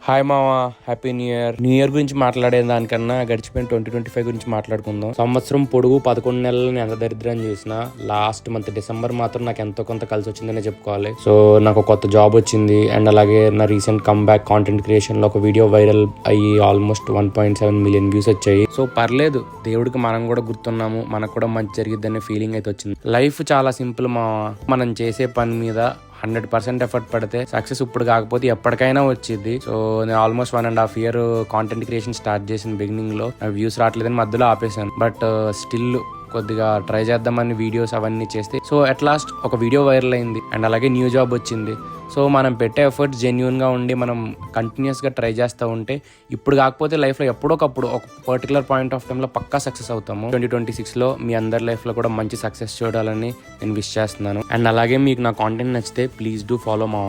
Hi మావా, happy new year. New year గురించి మాట్లాడే దానికన్నా గడిచిపోయిన 2025 గురించి మాట్లాడుకుందాం. సంవత్సరం పొడుగు 11 నెలలు ఎంత దరిద్రం చూసినా లాస్ట్ మంత్ డిసెంబర్ మాత్రం నాకు ఎంతో కొంత కలిసి వచ్చిందనే చెప్పుకోవాలి. సో నాకు కొత్త జాబ్ వచ్చింది అండ్ అలాగే నా రీసెంట్ కమ్బ్యాక్ కాంటెంట్ క్రియేషన్ లో ఒక వీడియో వైరల్ అయ్యి ఆల్మోస్ట్ 1.7 మిలియన్ వ్యూస్ వచ్చాయి. సో పర్లేదు, దేవుడికి మనం కూడా గుర్తున్నాము, మనకు కూడా మంచి జరిగిద్దనే ఫీలింగ్ అయితే వచ్చింది. లైఫ్ చాలా సింపుల్ మావా. మనం చేసే పని మీద 100% ఎఫర్ట్ పడితే సక్సెస్ ఇప్పుడు కాకపోతే ఎప్పటికైనా వచ్చింది. సో నేను almost 1.5 year content creation start చేసిన బిగినింగ్ లో వ్యూస్ రావట్లేదని మధ్యలో ఆపేసాను. బట్ స్టిల్ కొద్దిగా ట్రై చేద్దామని వీడియోస్ అవన్నీ చేస్తే సో అట్ లాస్ట్ ఒక వీడియో వైరల్ అయింది అండ్ అలాగే న్యూ జాబ్ వచ్చింది. సో మనం పెట్టే ఎఫర్ట్స్ జెన్యూన్గా ఉండి మనం కంటిన్యూస్గా ట్రై చేస్తూ ఉంటే ఇప్పుడు కాకపోతే లైఫ్లో ఎప్పుడోకప్పుడు ఒక పర్టికులర్ పాయింట్ ఆఫ్ టైంలో పక్కా సక్సెస్ అవుతాము. 2026లో మీ అందరి లైఫ్లో కూడా మంచి సక్సెస్ చూడాలని నేను విష్ చేస్తున్నాను. అండ్ అలాగే మీకు నా కాంటెంట్ నచ్చితే ప్లీజ్ డూ ఫాలో మా